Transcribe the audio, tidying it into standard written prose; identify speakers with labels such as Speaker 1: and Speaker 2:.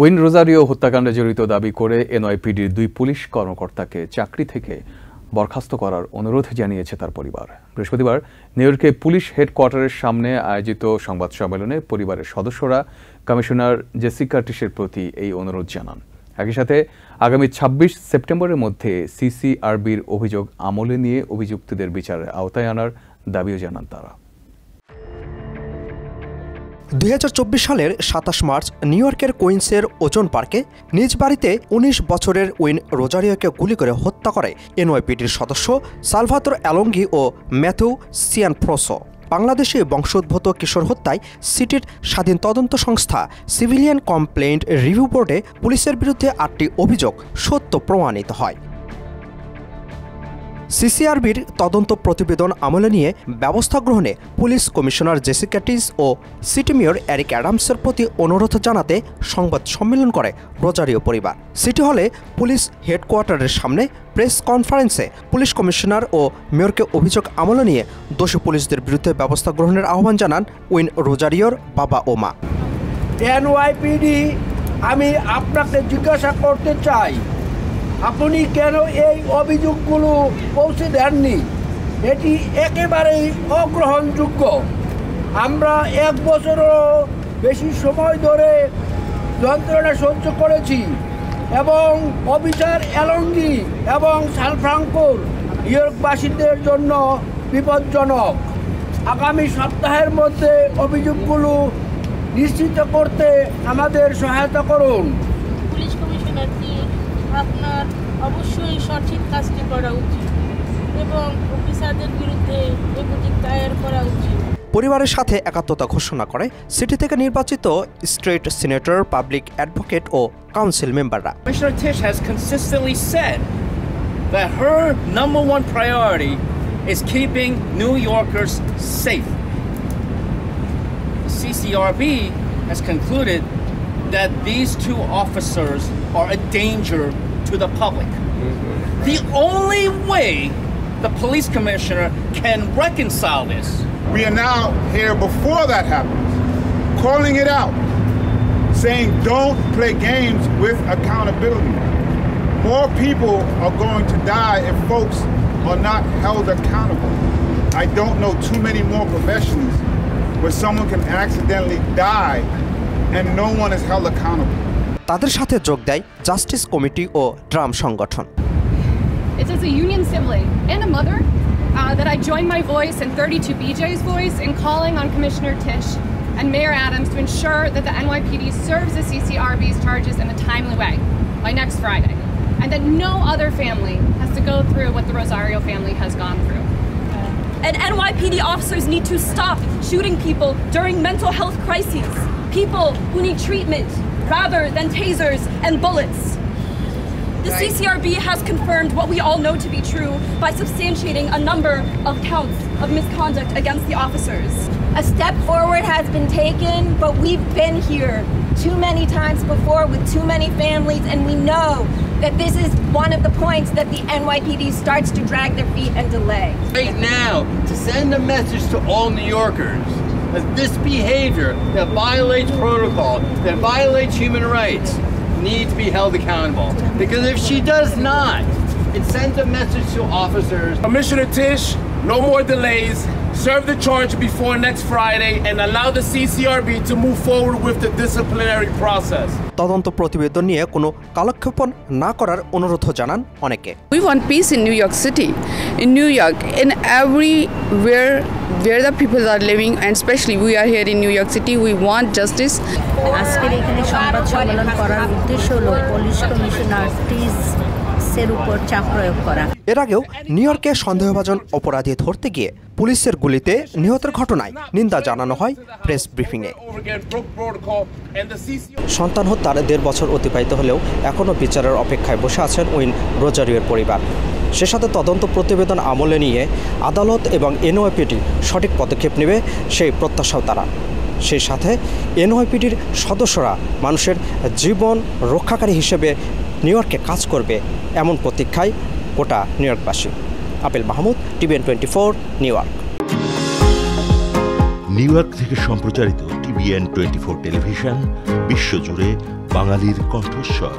Speaker 1: When Rosario হত্যাকাণ্ডে জড়িত দাবি করে এনওয়াইপিডির 2 পুলিশ কর্মকর্তাকে চাকরি থেকে বরখাস্ত করার অনুরোধ জানিয়েছে তার পরিবার। বৃহস্পতিবার নিউ ইয়র্কে পুলিশ হেডকোয়ার্টারের সামনে আয়োজিত সংবাদ সম্মেলনে পরিবারের সদস্যরা কমিশনার জেসিকা টিশের প্রতি এই অনুরোধ জানান। একই সাথে আগামী 26 সেপ্টেম্বরের মধ্যে সিসিআরবির অভিযোগ আমলে নিয়ে অভিযুক্তদের বিচারের আওতায় আনার দাবিও জানান তারা।
Speaker 2: 2024 সালের 27 মার্চ নিউ ইয়র্কের কুইন্সের ওজন পার্কে নিজ বাড়িতে 19 বছরের ওয়েন রোজারিওকে গুলি করে হত্যা করে এনওয়াইপিডির সদস্য সালভাতোর অ্যালঙ্গি ও ম্যাথিউ সিয়ানফ্রোসো। বাংলাদেশে বংশোদ্ভূত কিশোর হত্যায় সিটির স্বাধীন তদন্ত সংস্থা সিভিলিয়ান কমপ্লেইন্ট রিভিউ বোর্ডে পুলিশের বিরুদ্ধে 8টি অভিযোগ সত্য প্রমাণিত হয়। সিসিআরবির তদন্ত প্রতিবেদন আমলে নিয়ে ব্যবস্থা গ্রহণে পুলিশ কমিশনার জেসিকা টিশ ও সিটি মেয়র এরিক অ্যাডামসের প্রতি অনুরোধ জানাতে সংবাদ সম্মেলন করে রোজারিও পরিবার। সিটি হলে পুলিশ হেডকোয়ার্টারের সামনে প্রেস কনফারেন্সে পুলিশ কমিশনার ও মেয়রকে অভিযোগ আমলে নিয়ে দোষী পুলিশদের বিরুদ্ধে ব্যবস্থা গ্রহণের আহ্বান জানান ওয়েন রোজারিওর বাবা ও মা।
Speaker 3: এনওয়াইপিডি, আমি আপনাকে জিজ্ঞাসা করতে চাই, আপনি কেন এই অভিযোগগুলো পৌঁছে দেননি? এটি একেবারেই অগ্রহণযোগ্য। আমরা 1 বছরেরও বেশি সময় ধরে যন্ত্রণা সহ্য করেছি এবং অফিসার অ্যালঙ্গি এবং সালফ্রাঙ্কোর নিউ ইয়র্কবাসীদের জন্য বিপজ্জনক। আগামী সপ্তাহের মধ্যে অভিযোগগুলো নিশ্চিত করতে আমাদের সহায়তা করুন।
Speaker 4: পুলিশ কমিশনার কি আপনার অবশ্যই সঠিক কাজটি করা উচিত এবং অফিসারদের বিরুদ্ধে অভিযোগ দায়ের করা উচিত।
Speaker 2: পরিবারের সাথে একাত্মতা ঘোষণা করে সিটি থেকে নির্বাচিত স্টেট সিনেটর, পাবলিক অ্যাডভোকেট ও কাউন্সিল মেম্বাররা।
Speaker 5: Commissioner Tish has consistently said that her #1 priority is keeping New Yorkers safe. The CCRB has concluded that these 2 officers are a danger to the public. The only way the police commissioner can reconcile this.
Speaker 6: We are now here before that happens, calling it out, saying don't play games with accountability. More people are going to die if folks are not held accountable. I don't know too many more professions where someone can accidentally die and no one is held accountable.
Speaker 2: তাদের সাথে যোগ দেয় justice committee ও tram সংগঠন।
Speaker 7: It's as a union sibling and a mother that I join my voice and 32BJ's voice in calling on Commissioner Tish and Mayor Adams to ensure that the NYPD serves the CCRB's charges in a timely way by next Friday, and that no other family has to go through what the Rosario family has gone through.
Speaker 8: And NYPD officers need to stop shooting people during mental health crises, people who need treatment rather than tasers and bullets. The CCRB has confirmed what we all know to be true by substantiating a number of counts of misconduct against the officers.
Speaker 9: A step forward has been taken, but we've been here too many times before with too many families, and we know that this is one of the points that the NYPD starts to drag their feet and delay.
Speaker 10: Right now, to send a message to all New Yorkers that this behavior that violates protocol, that violates human rights, needs to be held accountable. Because if she does not, it sends a message to officers.
Speaker 3: Commissioner Tish, no more delays. Serve the charge before next Friday and allow the CCRB to move forward with the disciplinary process.
Speaker 2: তদন্ত প্রতিবেদন নিয়ে কোনো কালক্ষেপণ না করার অনুরোধ জানান অনেকে।
Speaker 11: We want peace in New York City, in New York, in everywhere where the people are living, and especially we are here in New York City, we want justice.
Speaker 12: আজকের এখানে সংবাদ সম্মেলন করার উদ্দেশ্য হলো পুলিশ কমিশনার টিশের উপর চাপ প্রয়োগ করা।
Speaker 2: এর আগেও নিউ ইয়র্কে সন্দেহভাজন অপরাধী ধরতে গিয়ে পুলিশের গুলিতে নিহতের ঘটনায় নিন্দা জানানো হয় প্রেস ব্রিফিংয়ে। সন্তান হত্যার 1.5 বছর অতিবাহিত হলেও এখনও বিচারের অপেক্ষায় বসে আছেন ওয়েন রোজারিওর পরিবার। সে সাথে তদন্ত প্রতিবেদন আমলে নিয়ে আদালত এবং এনওয়াইপিডি সঠিক পদক্ষেপ নেবে সেই প্রত্যাশাও তারা। সেই সাথে এনওয়াইপিডির সদস্যরা মানুষের জীবন রক্ষাকারী হিসেবে নিউ ইয়র্কে কাজ করবে এমন প্রতীক্ষায় গোটা নিউ ইয়র্কবাসী। আপিল Mahmud, TVN24, New York.
Speaker 13: New York থেকে সম্প্রচারিত TVN 24 টেলিভিশন, বিশ্বজুড়ে বাঙালির কণ্ঠস্বর।